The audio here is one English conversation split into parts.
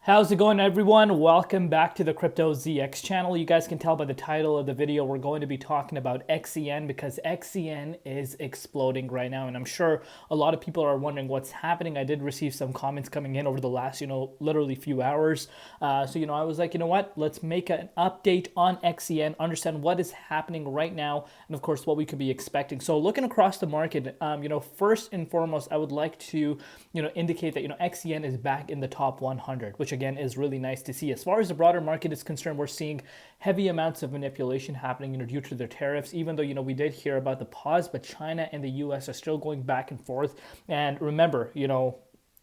How's it going, everyone? Welcome back to the Crypto ZX channel. You guys can tell by the title of the video, we're going to be talking about XCN because XCN is exploding right now. And I'm sure a lot of people are wondering what's happening. I did receive some comments coming in over the last, literally few hours. I was like, you know what? Let's make an update on XCN, understand what is happening right now, and of course, what we could be expecting. So looking across the market, first and foremost, I would like to, indicate that, XCN is back in the top 100, which again is really nice to see. As far as the broader market is concerned, we're seeing heavy amounts of manipulation happening, due to their tariffs, even though, we did hear about the pause, but China and the US are still going back and forth. And remember,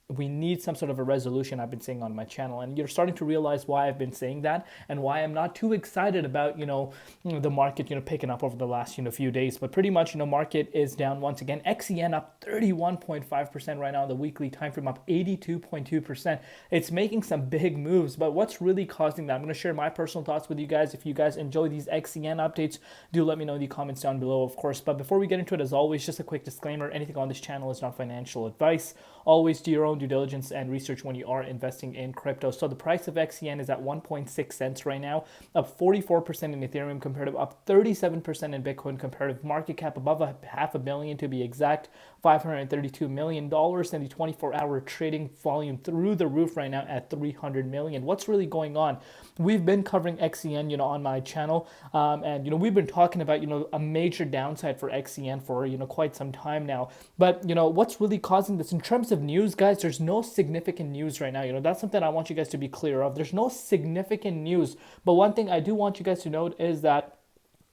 we need some sort of a resolution, I've been saying on my channel, and you're starting to realize why I've been saying that and why I'm not too excited about the market picking up over the last few days. But pretty much market is down once again. XCN up 31.5% right now on the weekly time frame, up 82.2%. It's making some big moves, but what's really causing that? I'm going to share my personal thoughts with you guys. If you guys enjoy these XCN updates, do let me know in the comments down below, of course. But before we get into it, as always, just a quick disclaimer: anything on this channel is not financial advice. Always do your own due diligence and research when you are investing in crypto. So the price of XCN is at 1.6 cents right now, up 44% in Ethereum comparative, up 37% in Bitcoin comparative, market cap above $500 million to be exact, $532 million, and the 24-hour trading volume through the roof right now at 300 million. What's really going on? We've been covering XCN, on my channel, and we've been talking about a major downside for XCN for quite some time now. But what's really causing this in terms of news, guys? There's no significant news right now. That's something I want you guys to be clear of. There's no significant news, but one thing I do want you guys to note is that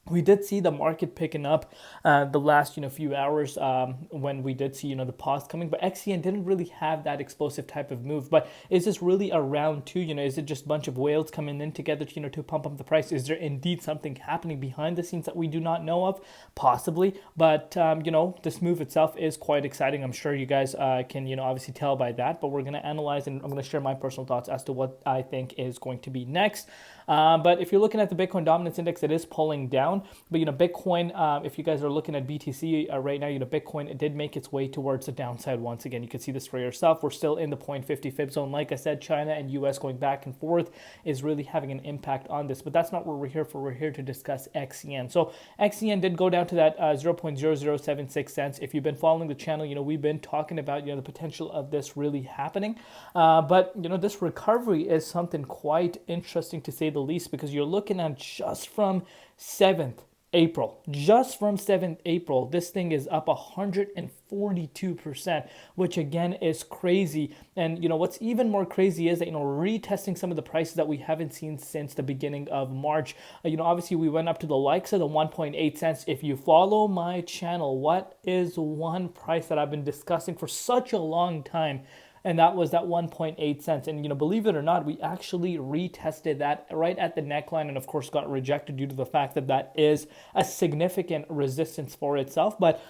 we did see the market picking up the last few hours when we did see the pause coming, but XCN didn't really have that explosive type of move. But is this really a round two? Is it just a bunch of whales coming in together to pump up the price? Is there indeed something happening behind the scenes that we do not know of? Possibly, but this move itself is quite exciting. I'm sure you guys can obviously tell by that, but we're going to analyze and I'm going to share my personal thoughts as to what I think is going to be next. But if you're looking at the Bitcoin dominance index, it is pulling down. But Bitcoin, if you guys are looking at BTC right now, Bitcoin, it did make its way towards the downside once again. You can see this for yourself. We're still in the 0.50 fib zone. Like I said, China and US going back and forth is really having an impact on this. But that's not what we're here for. We're here to discuss XCN. So XCN did go down to that 0.0076 cents. If you've been following the channel, we've been talking about the potential of this really happening. But this recovery is something quite interesting to say the least, because you're looking at just from 7th April, this thing is up 142%, which again is crazy. And what's even more crazy is that retesting some of the prices that we haven't seen since the beginning of March. Obviously we went up to the likes of the 1.8 cents. If you follow my channel, what is one price that I've been discussing for such a long time? And that was that 1.8 cents. And believe it or not, we actually retested that right at the neckline, and of course got rejected due to the fact that that is a significant resistance for itself. But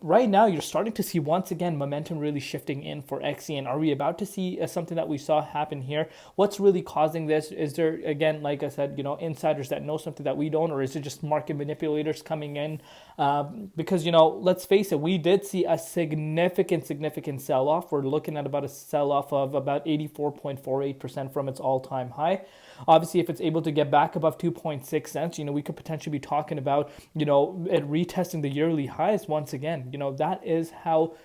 right now you're starting to see once again momentum really shifting in for XCN. Are we about to see something that we saw happen here? What's really causing this? Is there, again, like I said, insiders that know something that we don't, or is it just market manipulators coming in? Because let's face it, we did see a significant sell-off. We're looking at about a sell-off of about 84.48% from its all-time high. Obviously, if it's able to get back above 2.6 cents, we could potentially be talking about, it retesting the yearly highs once again. That is how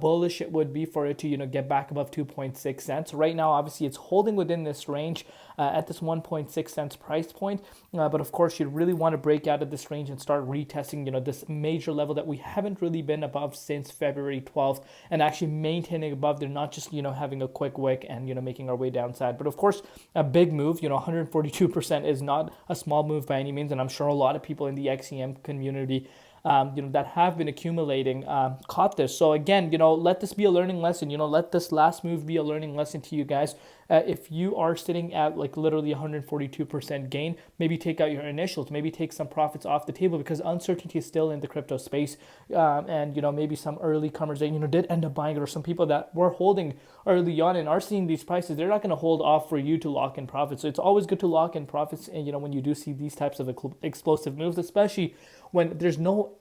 bullish it would be for it to, get back above 2.6 cents. Right now, obviously, it's holding within this range at this 1.6 cents price point. But of course, you really want to break out of this range and start retesting, this major level that we haven't really been above since February 12th, and actually maintaining above there, not just, having a quick wick and, making our way downside. But of course, a big move, 142% is not a small move by any means. And I'm sure a lot of people in the XCM community that have been accumulating caught this. So again, let this be a learning lesson. Let this last move be a learning lesson to you guys. If you are sitting at like literally 142% gain, maybe take out your initials, maybe take some profits off the table, because uncertainty is still in the crypto space. And maybe some early comers that did end up buying it, or some people that were holding early on and are seeing these prices, they're not going to hold off for you to lock in profits. So it's always good to lock in profits, and when you do see these types of explosive moves, especially when there's no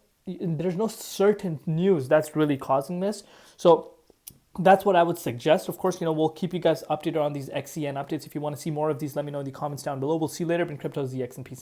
certain news that's really causing this. So that's what I would suggest. Of course, we'll keep you guys updated on these XCN updates. If you want to see more of these, let me know in the comments down below. We'll see you later in Crypto ZX and peace.